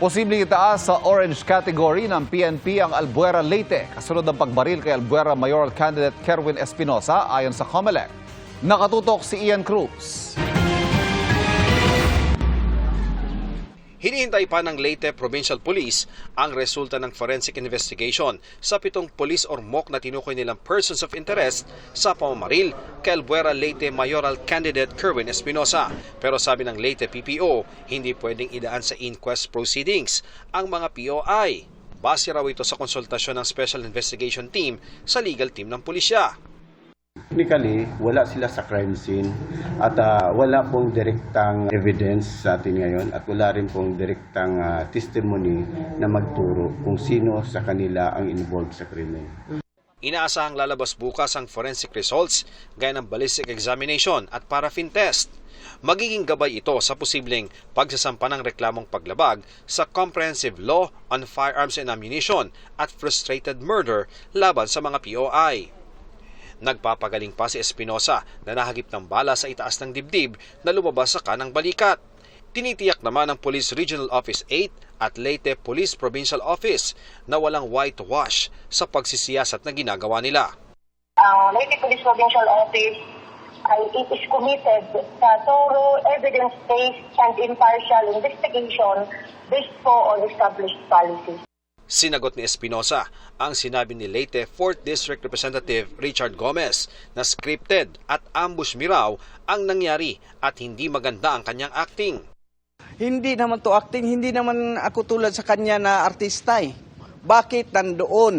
Posibleng itaas sa orange category ng PNP ang Albuera Leyte kasunod ng pagbaril kay Albuera mayoral candidate Kerwin Espinosa ayon sa COMELEC. Nakatutok si Ian Cruz. Hinihintay pa ng Leyte Provincial Police ang resulta ng forensic investigation sa 7 police or MOC na tinukoy nilang persons of interest sa pamamaril kay Albuera Leyte mayoral candidate Kerwin Espinosa. Pero sabi ng Leyte PPO, hindi pwedeng idaan sa inquest proceedings ang mga POI. Base raw ito sa konsultasyon ng Special Investigation Team sa legal team ng pulisya. Technically, wala sila sa crime scene at wala pong direktang evidence sa atin ngayon at wala rin pong direktang testimony na magturo kung sino sa kanila ang involved sa krimen. Inaasahang lalabas bukas ang forensic results gaya ng ballistic examination at paraffin test. Magiging gabay ito sa posibleng pagsasampa ng reklamong paglabag sa Comprehensive Law on Firearms and Ammunition at Frustrated Murder laban sa mga POI. Nagpapagaling pa si Espinosa na nahagip ng bala sa itaas ng dibdib na lumabas sa kanang balikat. Tinitiyak naman ng Police Regional Office 8 at Leyte Police Provincial Office na walang whitewash sa pagsisiyasat na ginagawa nila. Ang Leyte Police Provincial Office it is committed sa thorough evidence-based and impartial investigation based po on established policies. Sinagot ni Espinosa ang sinabi ni Leyte 4th District Representative Richard Gomez na scripted at ambush miraw ang nangyari at hindi maganda ang kanyang acting. Hindi naman to acting, hindi naman ako tulad sa kanya na artista eh. Bakit nandoon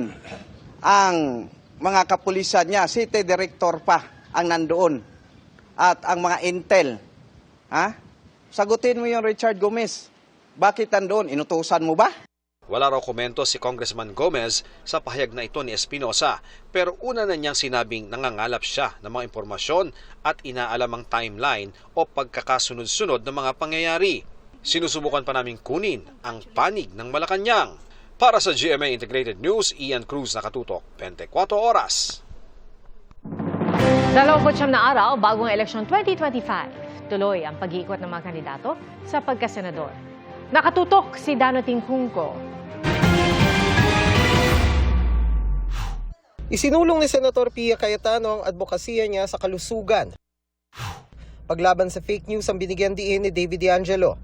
ang mga kapulisan niya, city director pa ang nandoon at ang mga intel? Ha? Sagutin mo yung Richard Gomez. Bakit nandoon? Inutusan mo ba? Wala raw komento si Congressman Gomez sa pahayag na ito ni Espinosa, pero una na niyang sinabing nangangalap siya ng mga impormasyon at inaalam ang timeline o pagkakasunod-sunod ng mga pangyayari. Sinusubukan pa naming kunin ang panig ng Malacanang. Para sa GMA Integrated News, Ian Cruz, nakatutok, 24 oras. 29 na araw bago ang eleksyon 2025. Tuloy ang pag-iikot ng mga kandidato sa pagkasenador. Nakatutok si Danoting Junco. Isinulong ni Senator Pia Cayetano ang advokasya niya sa kalusugan. Paglaban sa fake news ang binigyan diin ni David D'Angelo.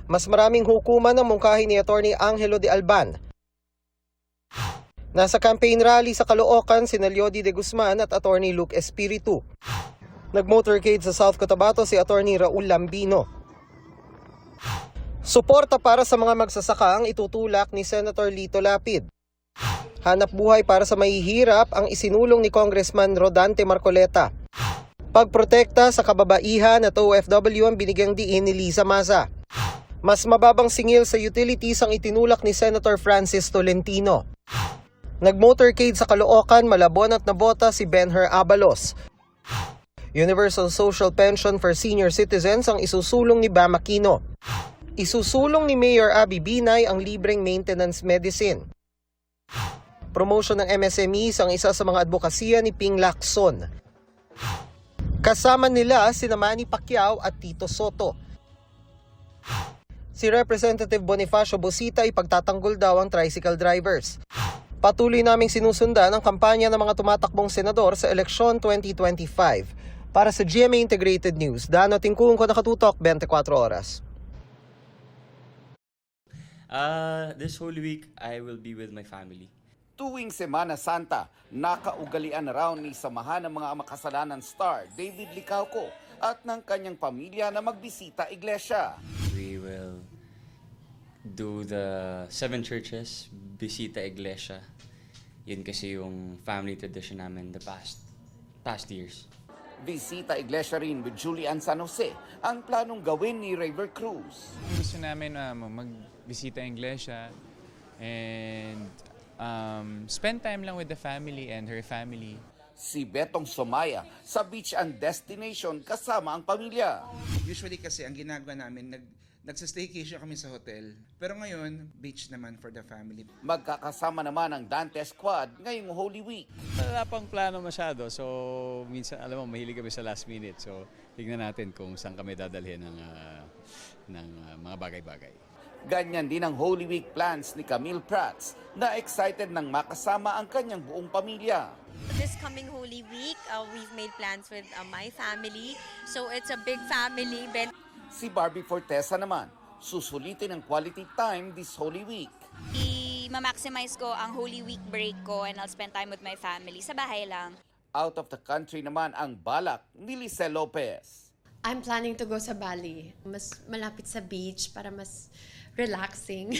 Mas maraming hukuman ang mungkahi ni Atty. Angelo de Alban. Nasa campaign rally sa Caloocan sina Leody de Guzman at Atty. Luke Espiritu. Nag-motorcade sa South Cotabato si Atty. Raul Lambino. Suporta para sa mga magsasaka ang itutulak ni Senator Lito Lapid. Hanap buhay para sa mahihirap ang isinulong ni Congressman Rodante Marcoleta. Pagprotekta sa kababaihan at OFW ang binigyang diin ni Liza Maza. Mas mababang singil sa utilities ang itinulak ni Senator Francis Tolentino. Nag-motorcade sa Caloocan, Malabon at nabota si Benher Abalos. Universal Social Pension for Senior Citizens ang isusulong ni Bam Aquino. Isusulong ni Mayor Abby Binay ang libreng maintenance medicine. Promotion ng MSMEs ang isa sa mga advokasya ni Ping Lacson. Kasama nila sina Manny Pacquiao at Tito Soto. Si Representative Bonifacio Busita ay pagtatanggol daw ang tricycle drivers. Patuloy naming sinusundan ang kampanya ng mga tumatakbong senador sa eleksyon 2025. Para sa GMA Integrated News, Danoting Junco, nakatutok, 24 oras. This whole week, I will be with my family. Tuwing Semana Santa, nakaugalian na raw ni samahan ng mga makasalanan star David Licauco at ng kanyang pamilya na magbisita iglesia. We will do the 7 churches, bisita iglesia. Yun kasi yung family tradition namin the past years. Bisita iglesia rin with Julian San Jose ang planong gawin ni River Cruz. Gusto namin magbisita iglesia and spend time lang with the family and her family. Si Betong Somaya sa beach and destination kasama ang pamilya. Usually kasi ang ginagawa namin, nagsastaycation kami sa hotel. Pero ngayon, beach naman for the family. Magkakasama naman ang Dante Squad ngayong Holy Week. Wala pang plano masyado. So, minsan, alam mo, mahilig kami sa last minute. So, tignan natin kung saan kami dadalhin ng mga bagay-bagay. Ganyan din ang Holy Week plans ni Camille Prats na excited nang makasama ang kanyang buong pamilya. This coming Holy Week, we've made plans with my family. So it's a big family event. Si Barbie Fortesa naman, susulitin ang quality time this Holy Week. I-maximize ko ang Holy Week break ko and I'll spend time with my family. Sa bahay lang. Out of the country naman ang balak ni Lice Lopez. I'm planning to go sa Bali. Mas malapit sa beach para mas relaxing.